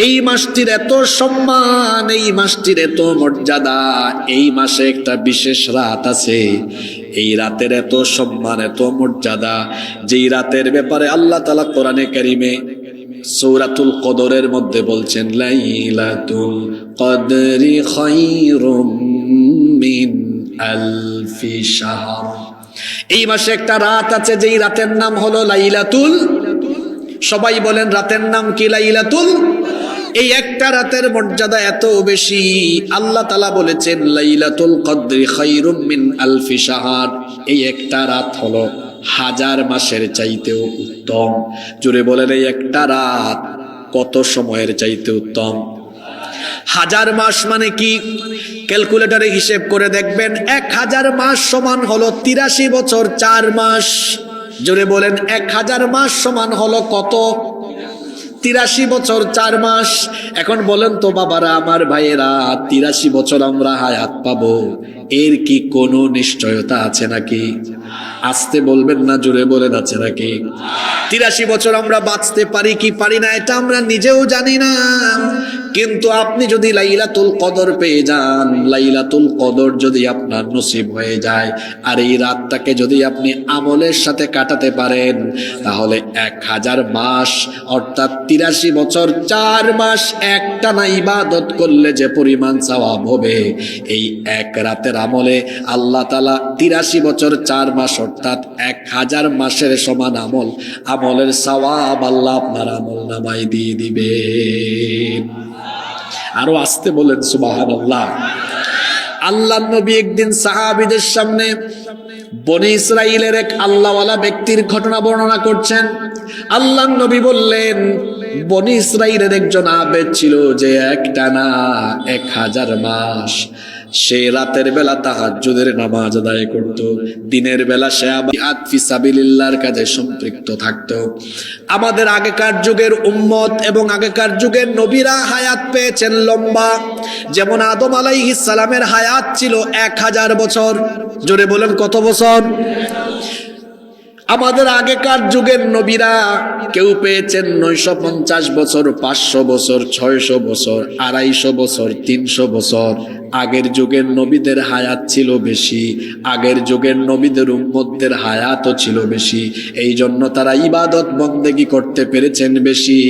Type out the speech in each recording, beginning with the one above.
এই মাসটির এত সম্মান, এই মাসটির এত মর্যাদা, এই মাসে একটা বিশেষ রাত আছে, এই রাতের এত সম্মান এত মর্যাদা, যেই রাতের ব্যাপারে আল্লাহ তাআলা কোরআনে কারিমে সূরাতুল কদরের মধ্যে বলছেন লাইলাতুল কদরি খায়রুম মিন আলফি শাহর। এই মাসে একটা রাত আছে যেই রাতের নাম হলো লাইলাতুল, সবাই বলেন রাতের নাম কি? লাইলাতুল। এই একটা রাতের মর্যাদা এত বেশি, আল্লাহ তাআলা বলেছেন লাইলাতুল কদরি খায়রুম মিন আলফি শাহর। এই একটা রাত হলো হাজার মাসের চাইতেও উত্তম। জোরে বলেন এই একটা রাত কত সময়ের চাইতে উত্তম? হাজার মাস মানে কি? ক্যালকুলেটরে হিসেব করে দেখবেন 1000 মাস সমান হলো 83 বছর 4 মাস। জোরে বলেন 1000 মাস সমান হলো কত? 83 বছর 4 মাস। এখন বলেন তো বাবারা, আমার ভাইয়েরা, 83 বছর আমরা হায়াত পাবো, এর কি কোনো নিশ্চয়তা আছে নাকি? আসতে বলবেন না, জোরে বলেন আছে নাকি? 83 বছর আমরা বাঁচতে পারি কি পারি না এটা আমরা নিজেও জানি না। কিন্তু আপনি যদি লাইলাতুল কদর পেয়ে যান, লাইলাতুল কদর যদি আপনার নসিব হয়ে যায়, আর এই রাতটাকে যদি আপনি আমলের সাথে কাটাতে পারেন, তাহলে 1000 মাস অর্থাৎ 83 বছর 4 মাস একটানা ইবাদত করলে যে পরিমাণ সওয়াব হবে, এই এক রাতের আমলে আল্লাহ তাআলা 83 বছর 4 মাস অর্থাৎ 1000 মাসের সমান আমলের সওয়াব আল্লাহ আপনার আমল নামায় দিয়ে দিবেন। আরো আসতে বলেন সুবহানাল্লাহ। আল্লাহর নবী একদিন সাহাবীদের সামনে বনি ইসরাইলের এক আল্লাহওয়ালা ব্যক্তির ঘটনা বর্ণনা করছেন। আল্লাহর নবী বললেন, বনি ইসরাইলের একজন আবেদ ছিল যে একটানা 1000 মাস সে রাতের বেলা তাহাজ্জুদের নামাজ আদায় করত, দিনের বেলা সে জিহাদ ফি সাবিলিল্লাহর কাজে সম্পৃক্ত থাকত। আমাদের আগেকার যুগের উম্মত এবং আগেকার যুগের নবীরা হায়াত পেয়েছেন লম্বা। যেমন আদম আলাইহিস সালামের হায়াত ছিল 1000 বছর। জোরে বলেন কত বছর? আমাদের আগেকার যুগের নবীরা কেউ পেয়েছেন 950 বছর, 500 বছর, 600 বছর, 250 বছর, 300 বছর। আগের যুগের নবীদের হায়াত ছিল বেশি, আগের যুগের নবীদের উম্মতদের হায়াতও ছিল বেশি, এই জন্য তারা ইবাদত বন্দেগী করতে পেরেছেন বেশি।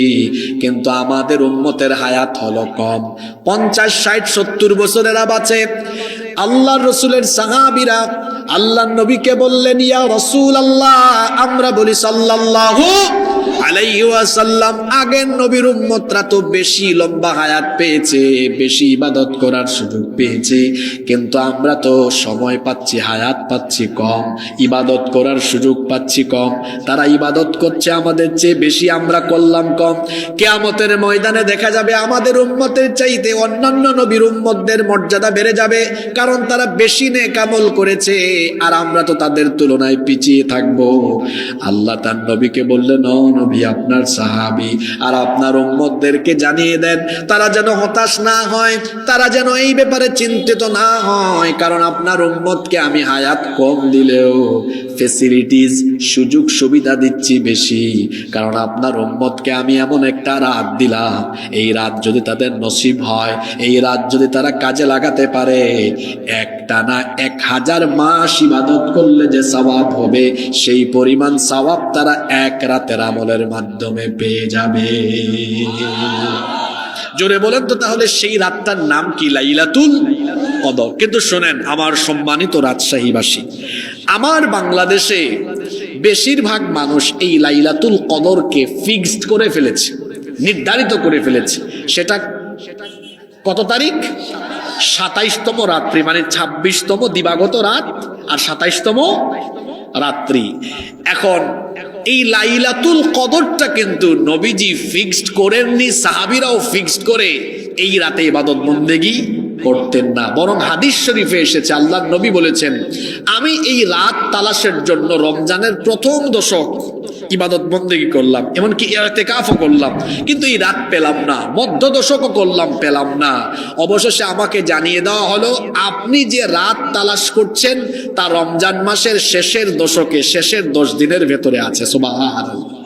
কিন্তু আমাদের উম্মতের হায়াত হলো কম, 50, 60, 70 বছরেরা বাঁচে। আল্লাহর রাসূলের সাহাবীরা আল্লাহর নবীকে বললেন, ইয়া রাসূলুল্লাহ, আমরা বলি সাল্লাল্লাহু আলাইহি ওয়াসাল্লাম, আগের নবীর উম্মতরা তো বেশি লম্বা হায়াত পেয়েছে, বেশি ইবাদত করার সুযোগ পেয়েছে, কিন্তু আমরা তো সময় পাচ্ছি, হায়াত পাচ্ছি কম, ইবাদত করার সুযোগ পাচ্ছি কম। তারা ইবাদত করছে আমাদের চেয়ে বেশি, আমরা করলাম কম। কিয়ামতের ময়দানে দেখা যাবে আমাদের উম্মতের চাইতে অন্যান্য নবীর উম্মতদের মর্যাদা বেড়ে যাবে, কারণ তারা বেশি নেক আমল করেছে, আর আমরা তো তাদের তুলনায় পিছিয়ে থাকবো। আল্লাহ তার নবীকে বললেন, ও নবী, আপনার সাহাবী আর আপনার উম্মতদেরকে জানিয়ে দেন, তারা যেন হতাশ না হয়, তারা যেন এই ব্যাপারে চিন্তিত না হয়, কারণ আপনার উম্মতকে আমি হায়াত কম দিলেও ফেসিলিটিস, সুযোগ সুবিধা দিচ্ছি বেশি, কারণ আপনার উম্মতকে আমি এমন একটা রাত দিলাম, এই রাত যদি তাদের নসিব হয়, এই রাত যদি তারা কাজে লাগাতে পারে, একটানা 1000 মাস ইবাদত করলে যে সওয়াব হবে, সেই পরিমাণ সওয়াব তারা এক রাতের আমলের মাধ্যমে পেয়ে যাবে। জোরে বলেন তো তাহলে সেই রাতটার নাম কি? লাইলাতুল কদর। কিন্তু শোনেন আমার সম্মানিত রাজশাহীবাসী, আমার বাংলাদেশে বেশিরভাগ মানুষ এই লাইলাতুল কদরকে ফিক্সড করে ফেলেছে, নির্ধারিত করে ফেলেছে। সেটা কত তারিখ? 27তম রাত্রি, মানে 26তম দিবাগত রাত আর 27তম রাত্রি। এখন এই লাইলাতুল কদরটা কিন্তু নবীজি ফিক্সড করেননি, সাহাবীরাও ফিক্সড করে এই রাতে ইবাদত বন্দেগী করতেন না, বরং হাদিস শরীফে এসেছে আল্লাহর নবী বলেছেন, আমি এই রাত তালাশের জন্য রমজানের প্রথম দশক ইবাদত বন্দেগী করলাম, এমনকি ইতিকাফও করলাম, কিন্তু এই রাত পেলাম না, মধ্য দশকও করলাম, পেলাম না। অবশেষে আমাকে জানিয়ে দেওয়া হলো, আপনি যে রাত তালাশ করছেন তা রমজান মাসের শেষের দশকে, শেষের 10 দিনের ভেতরে আছে। সুবহানাল্লাহ।